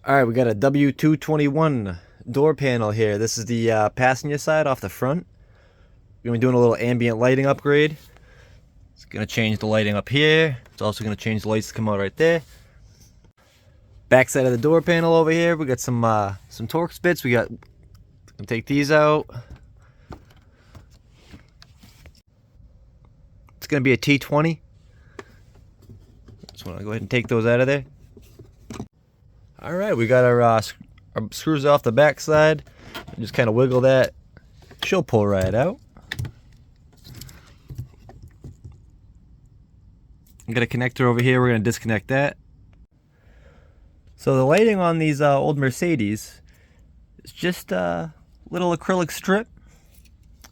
Alright, we got a W221 door panel here. This is the passenger side off the front. We're going to be doing a little ambient lighting upgrade. It's going to change the lighting up here. It's also going to change the lights to come out right there. Back side of the door panel over here, we got some Torx bits. We got, gonna take these out. It's going to be a T20. Just want to go ahead and take those out of there. Alright, we got our screws off the back side. Just kind of wiggle that. She'll pull right out. I got a connector over here. We're going to disconnect that. So the lighting on these old Mercedes is just a little acrylic strip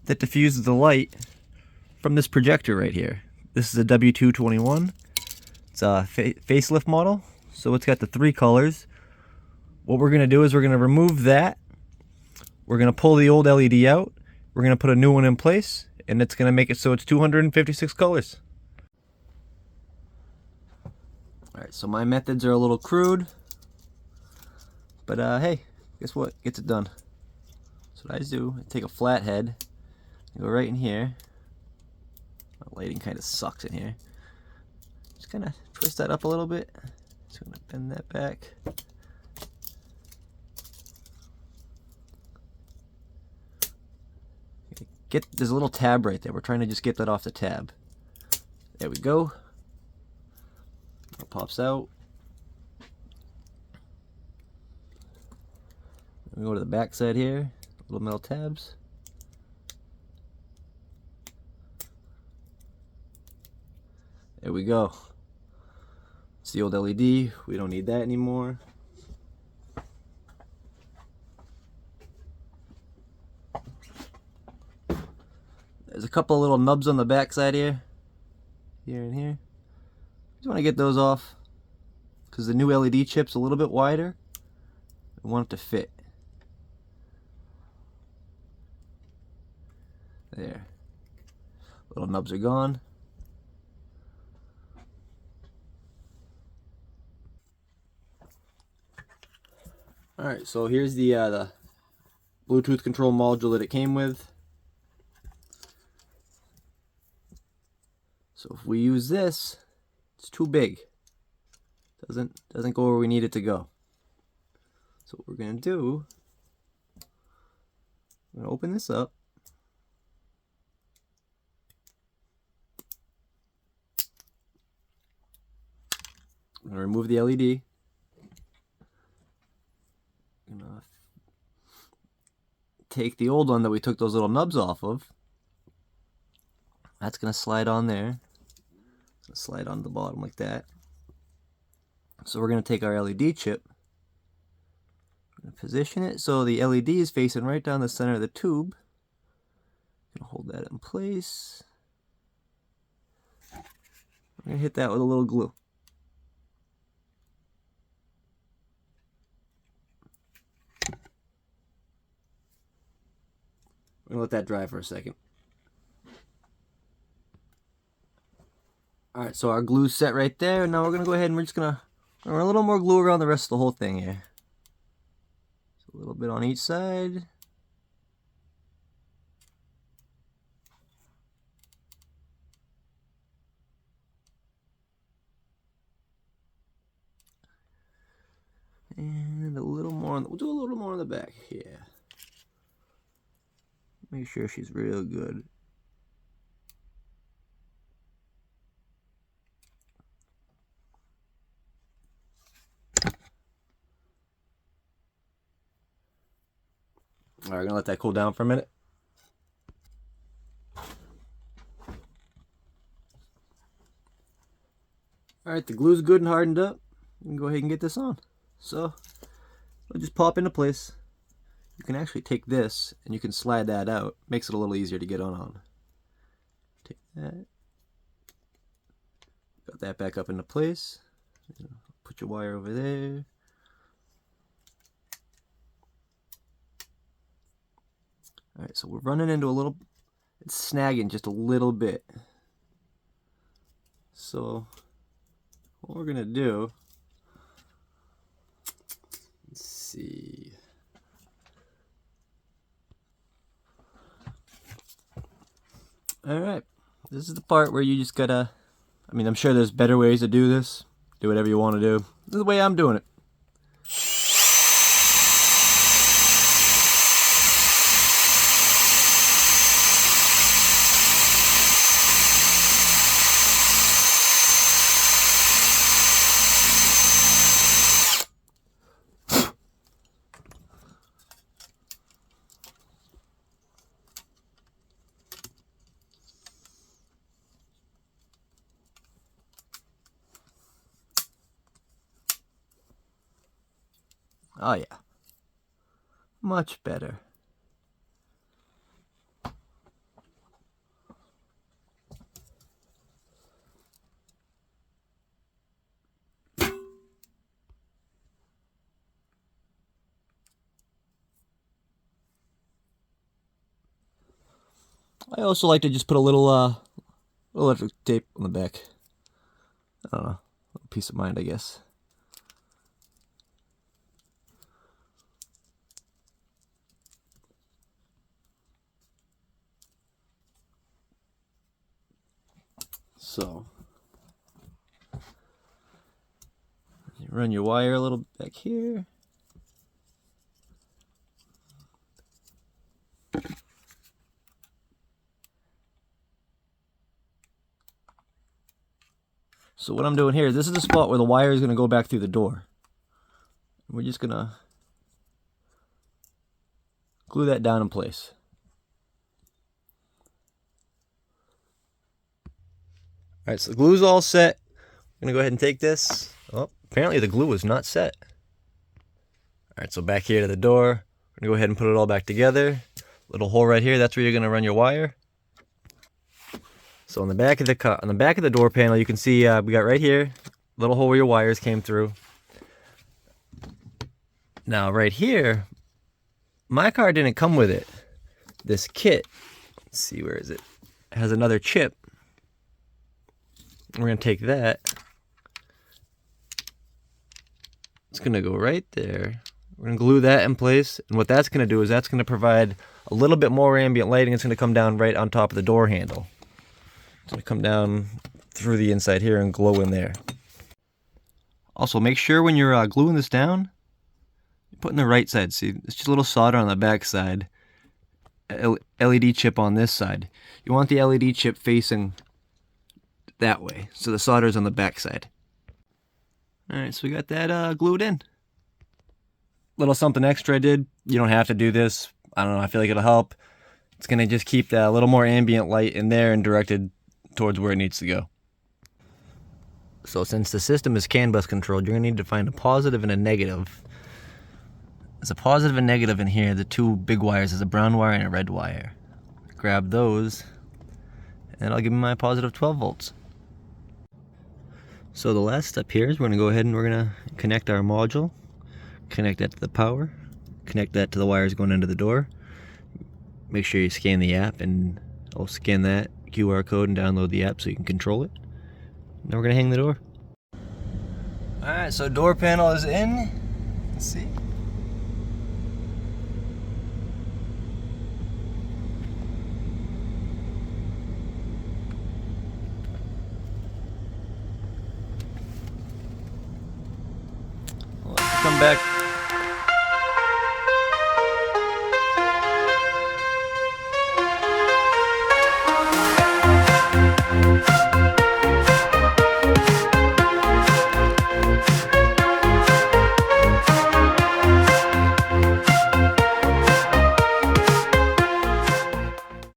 that diffuses the light from this projector right here. This is a W221. It's a facelift model, so it's got the 3 colors. What we're going to do is we're going to remove that. We're going to pull the old LED out. We're going to put a new one in place, and it's going to make it so it's 256 colors. Alright, so my methods are a little crude, but hey, guess what? Gets it done. That's what I do. I take a flathead, go right in here. My lighting kind of sucks in here. Just kind of twist that up a little bit. Just going to bend that back. There's a little tab right there. We're trying to just get that off the tab. There we go. It pops out. We go to the back side here. Little metal tabs. There we go. It's the old LED. We don't need that anymore. There's a couple of little nubs on the back side here. Here and here. Just want to get those off because the new LED chip's a little bit wider. I want it to fit. There. Little nubs are gone. Alright, so here's the Bluetooth control module that it came with. So if we use this, it's too big. Doesn't go where we need it to go. So what we're gonna do, I'm gonna open this up. I'm gonna remove the LED. I'm gonna take the old one that we took those little nubs off of. That's gonna slide on there. It's gonna slide on the bottom like that. So we're gonna take our LED chip, we're gonna position it so the LED is facing right down the center of the tube. Gonna hold that in place. We're gonna hit that with a little glue. We're gonna let that dry for a second. Alright, so our glue's set right there. Now we're gonna go ahead and we're just gonna run a little more glue around the rest of the whole thing here. So a little bit on each side. And a little more, we'll do a little more on the back here. Make sure she's real good. Alright, we're gonna let that cool down for a minute. Alright, the glue's good and hardened up. You can go ahead and get this on. So, it'll just pop into place. You can actually take this and you can slide that out. Makes it a little easier to get on. Take that. Got that back up into place. Put your wire over there. Alright, so we're running into a little, it's snagging just a little bit. So what we're gonna do Alright, this is the part where you just gotta, I mean, I'm sure there's better ways to do this. Do whatever you want to do. This is the way I'm doing it. Oh yeah, much better. I also like to just put a little electric tape on the back. I don't know, peace of mind, I guess. So, you run your wire a little back here. So what I'm doing here, this is the spot where the wire is going to go back through the door. We're just going to glue that down in place. Alright, so the glue's all set. I'm going to go ahead and take this. Oh, apparently the glue is not set. Alright, so back here to the door. We're going to go ahead and put it all back together. Little hole right here, that's where you're going to run your wire. So on the back of the door panel, you can see we got right here, little hole where your wires came through. Now right here, my car didn't come with it. This kit, let's see, where is it? It has another chip. We're going to take that. It's going to go right there. We're going to glue that in place. And what that's going to do is that's going to provide a little bit more ambient lighting. It's going to come down right on top of the door handle. It's going to come down through the inside here and glow in there. Also, make sure when you're gluing this down, you're putting the right side. See, it's just a little solder on the back side. LED chip on this side. You want the LED chip facing that way, so the solder's on the back side. Alright, so we got that glued in. Little something extra I did. You don't have to do this. I don't know, I feel like it'll help. It's going to just keep that little more ambient light in there and directed towards where it needs to go. So since the system is CAN bus controlled, you're going to need to find a positive and a negative. There's a positive and negative in here. The two big wires is a brown wire and a red wire. Grab those, and I'll give you my positive 12 volts. So the last step here is we're going to go ahead and we're going to connect our module, connect that to the power, connect that to the wires going into the door. Make sure you scan the app, and I'll scan that QR code and download the app so you can control it. Now we're going to hang the door. Alright, so door panel is in. Let's see. Come back